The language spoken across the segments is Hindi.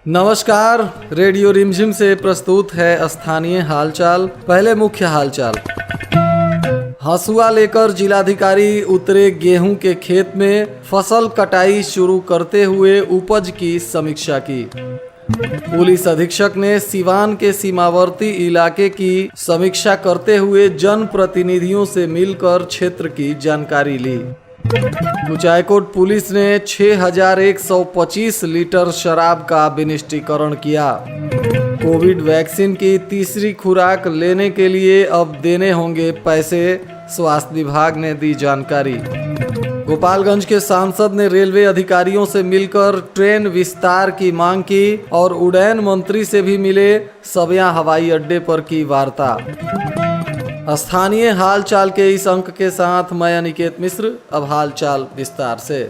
नमस्कार, रेडियो रिमझिम से प्रस्तुत है स्थानीय हालचाल। पहले मुख्य हालचाल। हंसुआ लेकर जिलाधिकारी उतरे गेहूं के खेत में, फसल कटाई शुरू करते हुए उपज की समीक्षा की। पुलिस अधीक्षक ने सिवान के सीमावर्ती इलाके की समीक्षा करते हुए जनप्रतिनिधियों से मिलकर क्षेत्र की जानकारी ली। कुचायकोट पुलिस ने 6125 लीटर शराब का विनिष्टीकरण किया। कोविड वैक्सीन की तीसरी खुराक लेने के लिए अब देने होंगे पैसे, स्वास्थ्य विभाग ने दी जानकारी। गोपालगंज के सांसद ने रेलवे अधिकारियों से मिलकर ट्रेन विस्तार की मांग की और उड्डयन मंत्री से भी मिले, सबिया हवाई अड्डे पर की वार्ता। स्थानीय हालचाल के इस अंक के साथ मैं अनिकेत मिश्र। अब हालचाल विस्तार से।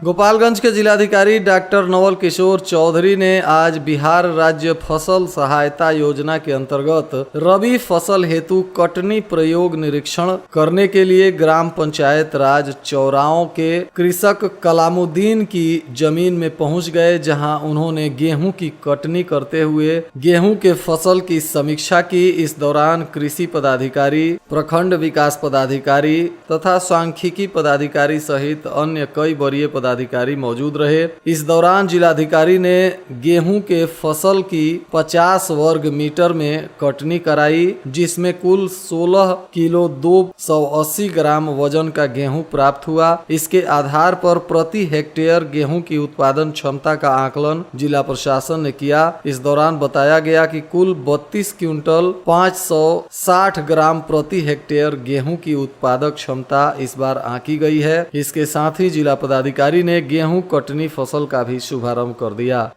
गोपालगंज के जिलाधिकारी डॉक्टर नवल किशोर चौधरी ने आज बिहार राज्य फसल सहायता योजना के अंतर्गत रबी फसल हेतु कटनी प्रयोग निरीक्षण करने के लिए ग्राम पंचायत राज चौराओं के कृषक कलामुद्दीन की जमीन में पहुंच गए, जहां उन्होंने गेहूं की कटनी करते हुए गेहूं के फसल की समीक्षा की। इस दौरान कृषि पदाधिकारी, प्रखंड विकास पदाधिकारी तथा सांख्यिकी पदाधिकारी सहित अन्य कई वरीय पदाधिकारी मौजूद रहे। इस दौरान जिलाधिकारी ने गेहूं के फसल की 50 वर्ग मीटर में कटनी कराई, जिसमें कुल 16 किलो 280 ग्राम वजन का गेहूं प्राप्त हुआ। इसके आधार पर प्रति हेक्टेयर गेहूं की उत्पादन क्षमता का आकलन जिला प्रशासन ने किया। इस दौरान बताया गया कि कुल 32 क्विंटल 560 ग्राम प्रति हेक्टेयर गेहूं की उत्पादक क्षमता इस बार आंकी गई है। इसके साथ ही जिला पदाधिकारी ने गेहूं कटनी फसल का भी शुभारंभ कर दिया।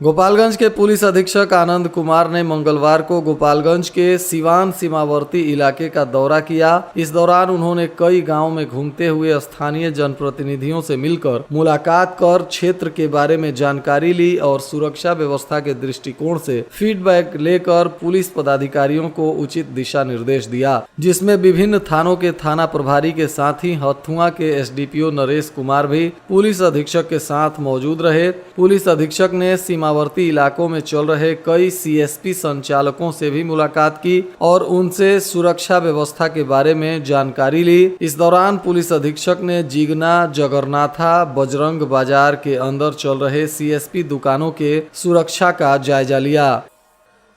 गोपालगंज के पुलिस अधीक्षक आनंद कुमार ने मंगलवार को गोपालगंज के सिवान सीमावर्ती इलाके का दौरा किया। इस दौरान उन्होंने कई गांवों में घूमते हुए स्थानीय जनप्रतिनिधियों से मिलकर मुलाकात कर क्षेत्र के बारे में जानकारी ली और सुरक्षा व्यवस्था के दृष्टिकोण से फीडबैक लेकर पुलिस पदाधिकारियों को उचित दिशा निर्देश दिया, जिसमें विभिन्न थानों के थाना प्रभारी के साथ ही हथुआ के एसडीपीओ नरेश कुमार भी पुलिस अधीक्षक के साथ मौजूद रहे। पुलिस अधीक्षक ने सीमावर्ती इलाकों में चल रहे कई सीएसपी संचालकों से भी मुलाकात की और उनसे सुरक्षा व्यवस्था के बारे में जानकारी ली। इस दौरान पुलिस अधीक्षक ने जिगना, जगरनाथा, बजरंग बाजार के अंदर चल रहे सीएसपी दुकानों के सुरक्षा का जायजा लिया।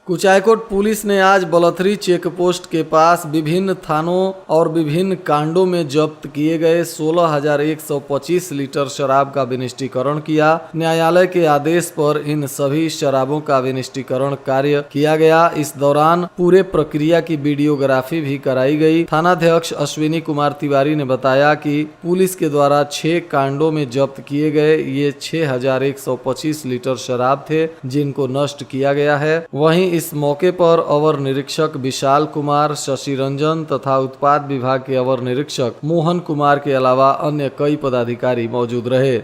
कुचायकोट पुलिस ने आज बलथरी चेक पोस्ट के पास विभिन्न थानों और विभिन्न कांडों में जब्त किए गए 16,125 लीटर शराब का विनिष्टीकरण किया। न्यायालय के आदेश पर इन सभी शराबों का विनिष्टीकरण कार्य किया गया। इस दौरान पूरे प्रक्रिया की वीडियोग्राफी भी कराई गई। थानाध्यक्ष अश्विनी कुमार तिवारी ने बताया कि पुलिस के द्वारा 6 कांडों में जब्त किए गए ये 6,125 लीटर शराब थे, जिनको नष्ट किया गया है। वहीं इस मौके पर अवर निरीक्षक विशाल कुमार, शशि रंजन तथा उत्पाद विभाग के अवर निरीक्षक मोहन कुमार के अलावा अन्य कई पदाधिकारी मौजूद रहे।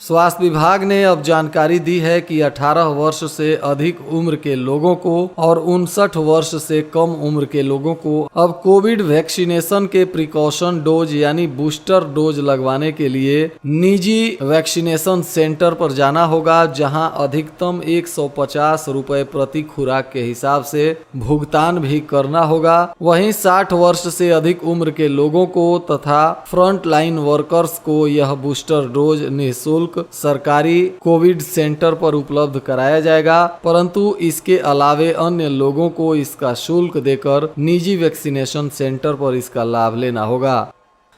स्वास्थ्य विभाग ने अब जानकारी दी है कि 18 वर्ष से अधिक उम्र के लोगों को और 59 वर्ष से कम उम्र के लोगों को अब कोविड वैक्सीनेशन के प्रिकॉशन डोज यानी बूस्टर डोज लगवाने के लिए निजी वैक्सीनेशन सेंटर पर जाना होगा, जहां अधिकतम 150 रुपए प्रति खुराक के हिसाब से भुगतान भी करना होगा। वहीं 60 वर्ष से अधिक उम्र के लोगों को तथा फ्रंट लाइन वर्कर्स को यह बूस्टर डोज निःशुल्क सरकारी कोविड सेंटर पर उपलब्ध कराया जाएगा, परंतु इसके अलावे अन्य लोगों को इसका शुल्क देकर निजी वैक्सीनेशन सेंटर पर इसका लाभ लेना होगा।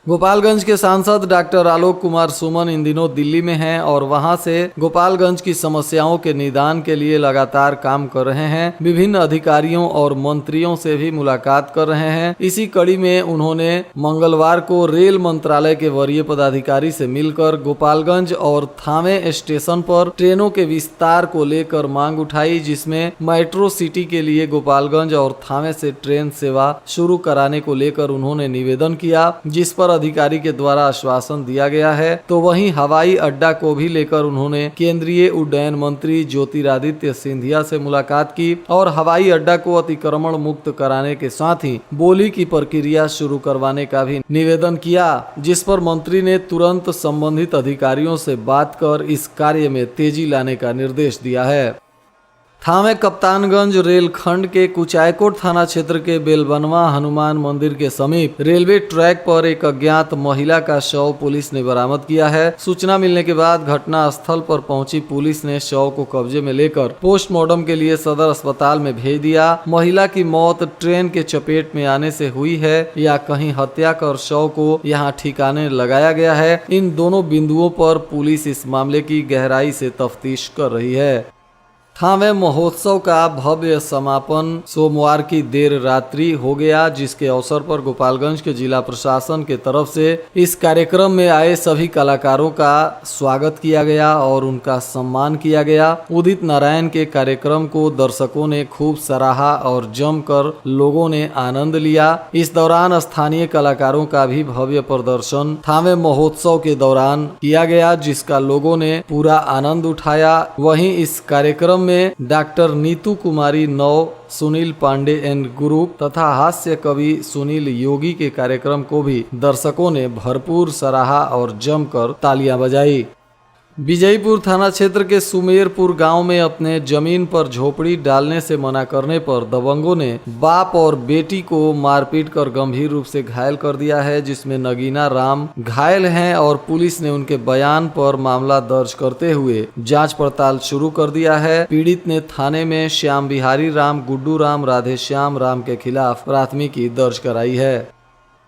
गोपालगंज के सांसद डॉक्टर आलोक कुमार सुमन इन दिनों दिल्ली में हैं और वहां से गोपालगंज की समस्याओं के निदान के लिए लगातार काम कर रहे हैं। विभिन्न अधिकारियों और मंत्रियों से भी मुलाकात कर रहे हैं। इसी कड़ी में उन्होंने मंगलवार को रेल मंत्रालय के वरीय पदाधिकारी से मिलकर गोपालगंज और थावे स्टेशन पर ट्रेनों के विस्तार को लेकर मांग उठाई, जिसमें मेट्रो सिटी के लिए गोपालगंज और थावे से ट्रेन सेवा शुरू कराने को लेकर उन्होंने निवेदन किया, जिस पर अधिकारी के द्वारा आश्वासन दिया गया है, तो वहीं हवाई अड्डा को भी लेकर उन्होंने केंद्रीय उड्डयन मंत्री ज्योतिरादित्य सिंधिया से मुलाकात की और हवाई अड्डा को अतिक्रमण मुक्त कराने के साथ ही बोली की प्रक्रिया शुरू करवाने का भी निवेदन किया, जिस पर मंत्री ने तुरंत संबंधित अधिकारियों से बात कर इस कार्य में तेजी लाने का निर्देश दिया है। थावे कप्तानगंज रेलखंड के कुचायकोट थाना क्षेत्र के बेलबनवा हनुमान मंदिर के समीप रेलवे ट्रैक पर एक अज्ञात महिला का शव पुलिस ने बरामद किया है। सूचना मिलने के बाद घटना स्थल पर पहुंची पुलिस ने शव को कब्जे में लेकर पोस्टमार्टम के लिए सदर अस्पताल में भेज दिया। महिला की मौत ट्रेन के चपेट में आने से हुई है या कहीं हत्या कर शव को यहां ठिकाने लगाया गया है, इन दोनों बिंदुओं पर पुलिस इस मामले की गहराई से तफ्तीश कर रही है। थावे महोत्सव का भव्य समापन सोमवार की देर रात्रि हो गया, जिसके अवसर पर गोपालगंज के जिला प्रशासन के तरफ से इस कार्यक्रम में आए सभी कलाकारों का स्वागत किया गया और उनका सम्मान किया गया। उदित नारायण के कार्यक्रम को दर्शकों ने खूब सराहा और जमकर लोगों ने आनंद लिया। इस दौरान स्थानीय कलाकारों का भी भव्य प्रदर्शन थावे महोत्सव के दौरान किया गया, जिसका लोगों ने पूरा आनंद उठाया। वहीं इस कार्यक्रम में डॉक्टर नीतू कुमारी नौ, सुनील पांडे एंड ग्रुप तथा हास्य कवि सुनील योगी के कार्यक्रम को भी दर्शकों ने भरपूर सराहा और जमकर तालियां बजाई। विजयपुर थाना क्षेत्र के सुमेरपुर गांव में अपने जमीन पर झोपड़ी डालने से मना करने पर दबंगों ने बाप और बेटी को मारपीट कर गंभीर रूप से घायल कर दिया है, जिसमें नगीना राम घायल हैं और पुलिस ने उनके बयान पर मामला दर्ज करते हुए जांच पड़ताल शुरू कर दिया है। पीड़ित ने थाने में श्याम बिहारी राम, गुड्डू राम, राधेश्याम राम के खिलाफ प्राथमिकी दर्ज कराई है।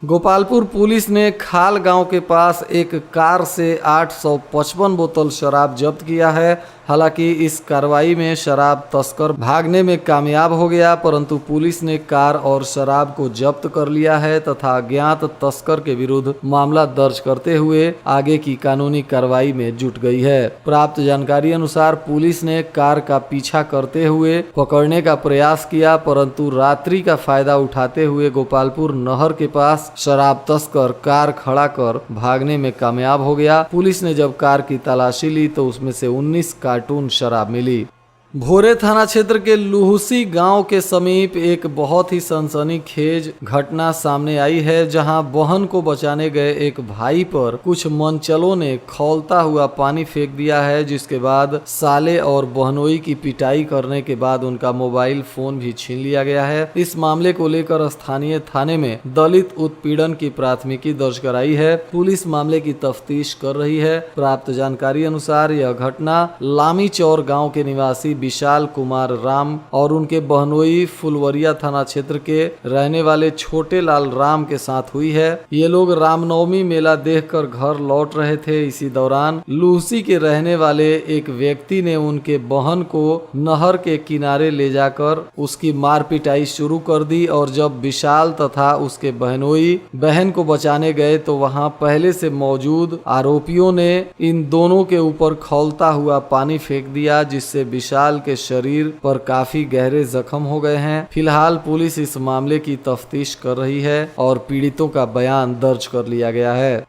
गोपालपुर पुलिस ने खाल गांव के पास एक कार से 855 बोतल शराब जब्त किया है। हालांकि इस कार्रवाई में शराब तस्कर भागने में कामयाब हो गया, परंतु पुलिस ने कार और शराब को जब्त कर लिया है तथा अज्ञात तस्कर के विरुद्ध मामला दर्ज करते हुए आगे की कानूनी कार्रवाई में जुट गई है। प्राप्त जानकारी अनुसार पुलिस ने कार का पीछा करते हुए पकड़ने का प्रयास किया, परंतु रात्रि का फायदा उठाते हुए गोपालपुर नहर के पास शराब तस्कर कार खड़ा कर भागने में कामयाब हो गया। पुलिस ने जब कार की तलाशी ली तो उसमें से 19 कार्टून शराब मिली। भोरे थाना क्षेत्र के लुहुसी गांव के समीप एक बहुत ही सनसनीखेज घटना सामने आई है, जहां बहन को बचाने गए एक भाई पर कुछ मनचलों ने खौलता हुआ पानी फेंक दिया है, जिसके बाद साले और बहनोई की पिटाई करने के बाद उनका मोबाइल फोन भी छीन लिया गया है। इस मामले को लेकर स्थानीय थाने में दलित उत्पीड़न की प्राथमिकी दर्ज कराई है। पुलिस मामले की तफ्तीश कर रही है। प्राप्त जानकारी अनुसार यह घटना लामी चौर गाँव के निवासी विशाल कुमार राम और उनके बहनोई फुलवरिया थाना क्षेत्र के रहने वाले छोटे लाल राम के साथ हुई है। ये लोग रामनवमी मेला देखकर घर लौट रहे थे। इसी दौरान लूसी के रहने वाले एक व्यक्ति ने उनके बहन को नहर के किनारे ले जाकर उसकी मार पिटाई शुरू कर दी और जब विशाल तथा उसके बहनोई बहन को बचाने गए तो वहां पहले से मौजूद आरोपियों ने इन दोनों के ऊपर खौलता हुआ पानी फेंक दिया, जिससे विशाल के शरीर पर काफी गहरे जख्म हो गए हैं। फिलहाल पुलिस इस मामले की तफ्तीश कर रही है और पीड़ितों का बयान दर्ज कर लिया गया है।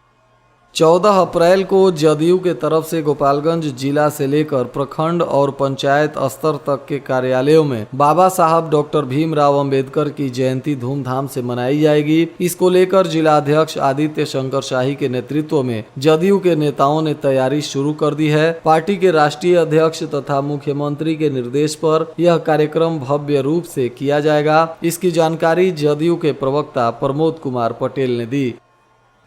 14 अप्रैल को जदयू के तरफ से गोपालगंज जिला से लेकर प्रखंड और पंचायत स्तर तक के कार्यालयों में बाबा साहब डॉक्टर भीमराव अंबेडकर की जयंती धूमधाम से मनाई जाएगी। इसको लेकर जिला अध्यक्ष आदित्य शंकर शाही के नेतृत्व में जदयू के नेताओं ने तैयारी शुरू कर दी है। पार्टी के राष्ट्रीय अध्यक्ष तथा मुख्यमंत्री के निर्देश पर यह कार्यक्रम भव्य रूप से किया जाएगा। इसकी जानकारी जदयू के प्रवक्ता प्रमोद कुमार पटेल ने दी।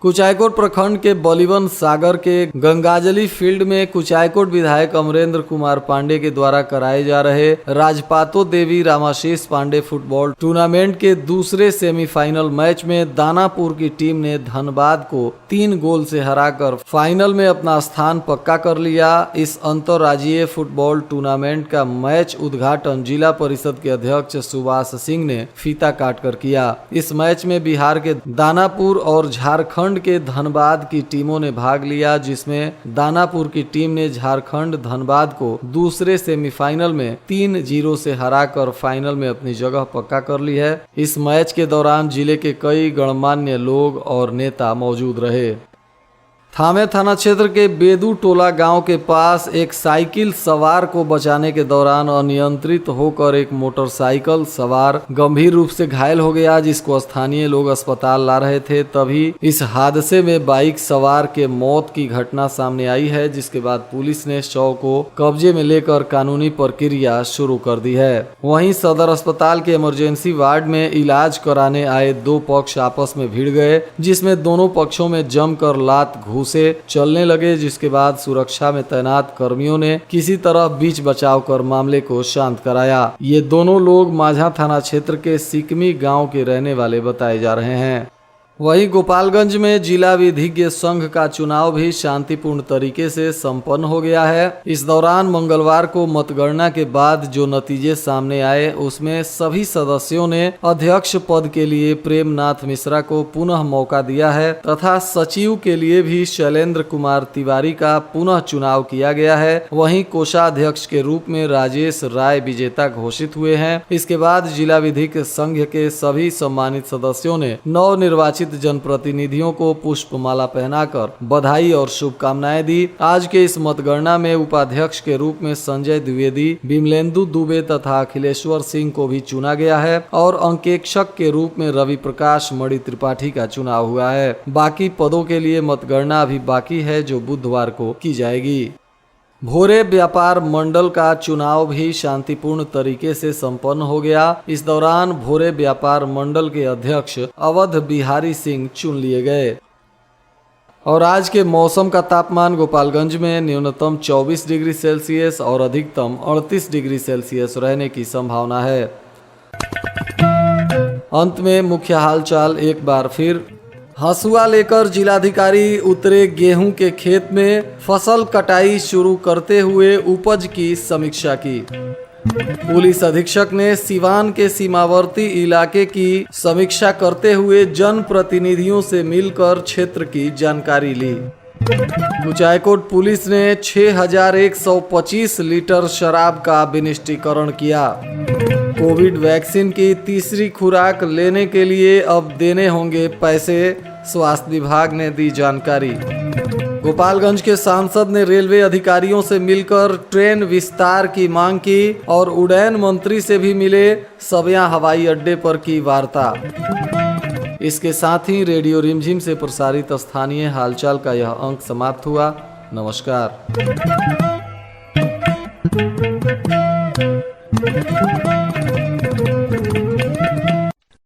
कुचायकोट प्रखंड के बलिवन सागर के गंगाजली फील्ड में कुचायकोट विधायक अमरेंद्र कुमार पांडे के द्वारा कराए जा रहे राजपातो देवी रामाशीष पांडे फुटबॉल टूर्नामेंट के दूसरे सेमीफाइनल मैच में दानापुर की टीम ने धनबाद को 3 गोल से हराकर फाइनल में अपना स्थान पक्का कर लिया। इस अंतर्राज्यीय फुटबॉल टूर्नामेंट का मैच उद्घाटन जिला परिषद के अध्यक्ष सुभाष सिंह ने फीता काट कर किया। इस मैच में बिहार के दानापुर और झारखंड झारखंड के धनबाद की टीमों ने भाग लिया, जिसमें दानापुर की टीम ने झारखंड धनबाद को दूसरे सेमीफाइनल में 3-0 से हराकर फाइनल में अपनी जगह पक्का कर ली है। इस मैच के दौरान जिले के कई गणमान्य लोग और नेता मौजूद रहे। थामे थाना क्षेत्र के बेदू टोला गांव के पास एक साइकिल सवार को बचाने के दौरान अनियंत्रित होकर एक मोटरसाइकिल सवार गंभीर रूप से घायल हो गया, जिसको स्थानीय लोग अस्पताल ला रहे थे। तभी इस हादसे में बाइक सवार के मौत की घटना सामने आई है, जिसके बाद पुलिस ने शव को कब्जे में लेकर कानूनी प्रक्रिया शुरू कर दी है। वहीं सदर अस्पताल के इमरजेंसी वार्ड में इलाज कराने आए दो पक्ष आपस में भिड़ गए, जिसमें दोनों पक्षों में जमकर लात से चलने लगे, जिसके बाद सुरक्षा में तैनात कर्मियों ने किसी तरह बीच बचाव कर मामले को शांत कराया। ये दोनों लोग माझा थाना क्षेत्र के सिकमी गांव के रहने वाले बताए जा रहे हैं। वहीं गोपालगंज में जिला विधिज्ञ संघ का चुनाव भी शांतिपूर्ण तरीके से संपन्न हो गया है। इस दौरान मंगलवार को मतगणना के बाद जो नतीजे सामने आए, उसमें सभी सदस्यों ने अध्यक्ष पद के लिए प्रेमनाथ मिश्रा को पुनः मौका दिया है तथा सचिव के लिए भी शैलेंद्र कुमार तिवारी का पुनः चुनाव किया गया है। वहीं कोषाध्यक्ष के रूप में राजेश राय विजेता घोषित हुए हैं। इसके बाद जिला विधिक संघ के सभी सम्मानित सदस्यों ने नवनिर्वाचित जनप्रतिनिधियों को पुष्पमाला पहनाकर बधाई और शुभकामनाएं दी। आज के इस मतगणना में उपाध्यक्ष के रूप में संजय द्विवेदी, विमलेंदु दुबे तथा अखिलेश्वर सिंह को भी चुना गया है और अंकेक्षक के रूप में रवि प्रकाश मणि त्रिपाठी का चुनाव हुआ है। बाकी पदों के लिए मतगणना अभी बाकी है, जो बुधवार को की जाएगी। भोरे व्यापार मंडल का चुनाव भी शांतिपूर्ण तरीके से संपन्न हो गया। इस दौरान भोरे व्यापार मंडल के अध्यक्ष अवध बिहारी सिंह चुन लिए गए। और आज के मौसम का तापमान गोपालगंज में न्यूनतम 24 डिग्री सेल्सियस और अधिकतम 38 डिग्री सेल्सियस रहने की संभावना है। अंत में मुख्य हालचाल एक बार फिर। हंसुआ लेकर जिलाधिकारी उतरे गेहूं के खेत में, फसल कटाई शुरू करते हुए उपज की समीक्षा की। पुलिस अधीक्षक ने सिवान के सीमावर्ती इलाके की समीक्षा करते हुए जनप्रतिनिधियों से मिलकर क्षेत्र की जानकारी ली। कुचायकोट पुलिस ने 6125 लीटर शराब का विनिष्टीकरण किया। कोविड वैक्सीन की तीसरी खुराक लेने के लिए अब देने होंगे पैसे, स्वास्थ्य विभाग ने दी जानकारी। गोपालगंज के सांसद ने रेलवे अधिकारियों से मिलकर ट्रेन विस्तार की मांग की और उड़ान मंत्री से भी मिले, सबिया हवाई अड्डे पर की वार्ता। इसके साथ ही रेडियो रिमझिम से प्रसारित स्थानीय हालचाल का यह अंक समाप्त हुआ। नमस्कार।